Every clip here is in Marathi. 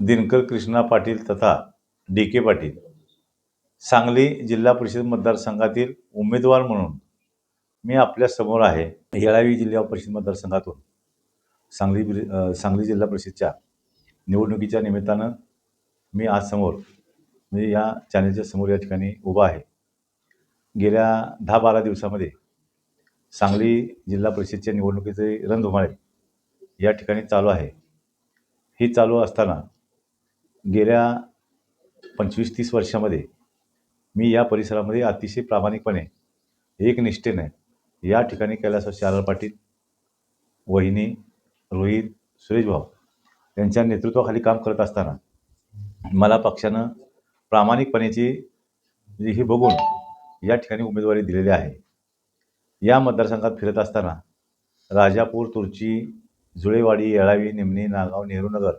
दिनकर कृष्णा पाटील तथा डी के पाटील सांगली जिल्हा परिषद मतदारसंघातील उमेदवार म्हणून मी आपल्या समोर आहे. येळावी जिल्हा परिषद मतदारसंघातून सांगली जिल्हा परिषदच्या निवडणुकीच्या निमित्तानं मी आज समोर म्हणजे या चॅनलच्या समोर या ठिकाणी उभा आहे. गेल्या 10-12 दिवसामध्ये सांगली जिल्हा परिषदच्या निवडणुकीचे रणधुमाळे या ठिकाणी चालू आहे. ही चालू असताना गेल्या 25-30 वर्षामध्ये मी या परिसरामध्ये अतिशय प्रामाणिकपणे एकनिष्ठेने या ठिकाणी कैलासवासी शारदा पाटील, वहिनी, रोहित, सुरेश भाऊ यांच्या नेतृत्वाखाली काम करत असताना मला पक्षानं प्रामाणिकपणेची म्हणजे हे बघून या ठिकाणी उमेदवारी दिलेली आहे. या मतदारसंघात फिरत असताना राजापूर, तुर्ची, जुळेवाडी, येळावी, निमणी, नागाव, नेहरूनगर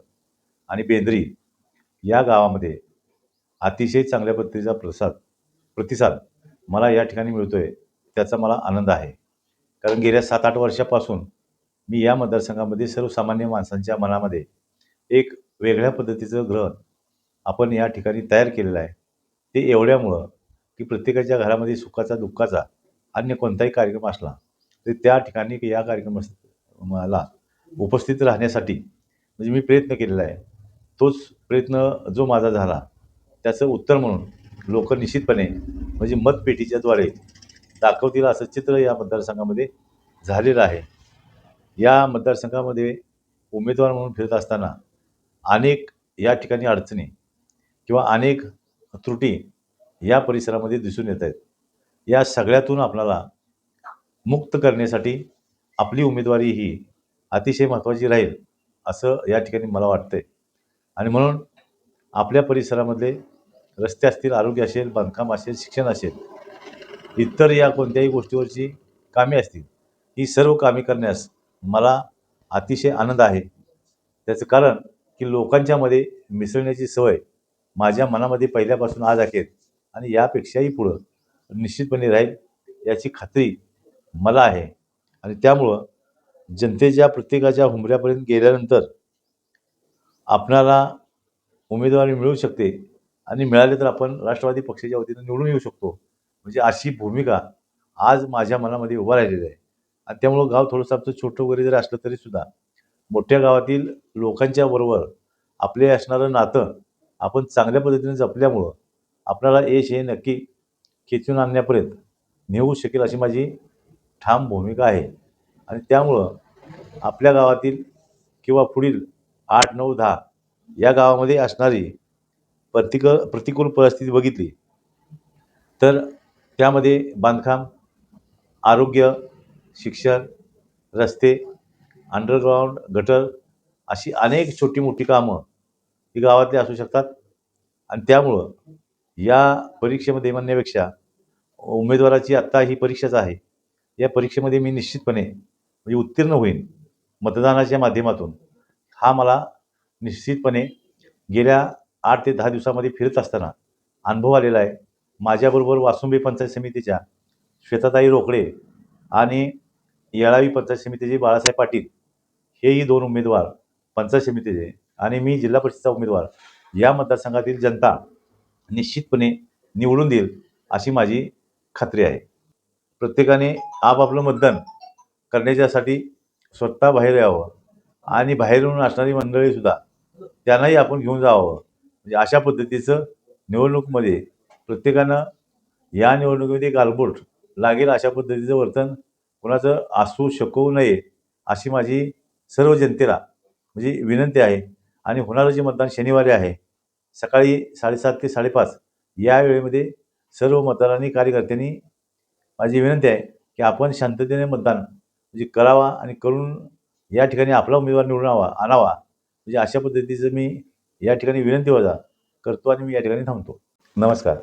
आणि बेंद्री या गावामध्ये अतिशय चांगल्या पद्धतीचा प्रतिसाद मला या ठिकाणी मिळतो आहे. त्याचा मला आनंद आहे. कारण गेल्या 7-8 वर्षापासून मी या मतदारसंघामध्ये सर्वसामान्य माणसांच्या मनामध्ये एक वेगळ्या पद्धतीचं ग्रहण आपण या ठिकाणी तयार केलेलं आहे. ते एवढ्यामुळं की प्रत्येकाच्या घरामध्ये सुखाचा दुःखाचा अन्य कोणताही कार्यक्रम असला तरी त्या ठिकाणी या मला उपस्थित राहण्यासाठी म्हणजे मी प्रयत्न केलेला आहे. तोच प्रयत्न जो माझा झाला त्याचं उत्तर म्हणून लोक निश्चितपणे म्हणजे मतपेटीच्याद्वारे दाखवतील असं चित्र या मतदारसंघामध्ये झालेलं आहे. या मतदारसंघामध्ये उमेदवार म्हणून फिरत असताना अनेक या ठिकाणी अडचणी किंवा अनेक त्रुटी या परिसरामध्ये दिसून येत आहेत. या सगळ्यातून आपल्याला मुक्त करण्यासाठी आपली उमेदवारी ही अतिशय महत्त्वाची राहील असं या ठिकाणी मला वाटतं आहे. आणि म्हणून आपल्या परिसरामधले रस्ते असतील, आरोग्य असेल, बांधकाम असेल, शिक्षण असेल, इतर या कोणत्याही गोष्टीवरची कामे असतील, ही सर्व कामे करण्यास मला अतिशय आनंद आहे. त्याचं कारण की लोकांच्यामध्ये मिसळण्याची सवय माझ्या मनामध्ये पहिल्यापासून आज अखेर आणि यापेक्षाही पुढं निश्चितपणे राहील याची खात्री मला आहे. आणि त्यामुळं जनतेच्या प्रत्येकाच्या हुंबऱ्यापर्यंत गेल्यानंतर आपणाला उमेदवारी मिळू शकते आणि मिळाले तर आपण राष्ट्रवादी पक्षाच्या वतीनं निवडून येऊ शकतो. म्हणजे अशी भूमिका आज माझ्या मनामध्ये उभा राहिलेली आहे. आणि त्यामुळं गाव थोडंसं आमचं छोटं वगैरे जरी असलं तरीसुद्धा मोठ्या गावातील लोकांच्या बरोबर आपले असणारं नातं आपण चांगल्या पद्धतीने जपल्यामुळं आपल्याला यश हे नक्की खेचून आणण्यापर्यंत नेऊ शकेल अशी माझी ठाम भूमिका आहे. आणि त्यामुळं आपल्या गावातील किंवा पुढील 8, 9, 10 या गावामध्ये असणारी प्रतिकूल परिस्थिती बघितली तर त्यामध्ये बांधकाम, आरोग्य, शिक्षण, रस्ते, अंडरग्राऊंड, गटर अशी अनेक छोटी मोठी कामं ही गावातली असू शकतात. आणि त्यामुळं या परीक्षेमध्ये म्हणण्यापेक्षा उमेदवाराची आत्ता ही परीक्षाच आहे. या परीक्षेमध्ये मी निश्चितपणे म्हणजे उत्तीर्ण होईन मतदानाच्या माध्यमातून हा मला निश्चितपणे गेल्या 8 ते 10 दिवसामध्ये फिरत असताना अनुभव आलेला आहे. माझ्याबरोबर वासुंबी पंचायत समितीच्या श्वेताताई रोकडे आणि येळावी पंचायत समितीचे बाळासाहेब पाटील हेही 2 उमेदवार पंचायत समितीचे आणि मी जिल्हा परिषदचा उमेदवार या मतदारसंघातील जनता निश्चितपणे निवडून देईल अशी माझी खात्री आहे. प्रत्येकाने आपापलं मतदान करण्याच्यासाठी स्वतः बाहेर यावं आणि बाहेरून असणारी मंडळीसुद्धा त्यांनाही आपण घेऊन जावं. म्हणजे अशा पद्धतीचं निवडणुकीमध्ये प्रत्येकानं या निवडणुकीमध्ये गालबोट लागेल अशा पद्धतीचं वर्तन कोणाचं असू शकू नये अशी माझी सर्व जनतेला म्हणजे विनंती आहे. आणि होणारं जे मतदान शनिवारी आहे सकाळी 7:30 ते 5:30 या वेळेमध्ये सर्व मतदारांनी कार्यकर्त्यांनी माझी विनंती आहे की आपण शांततेने मतदान म्हणजे करावा आणि करून या ठिकाणी आपला उमेदवार निवडून आणावा. म्हणजे अशा पद्धतीचं मी या ठिकाणी विनंती वजा करतो आणि मी या ठिकाणी थांबतो. नमस्कार.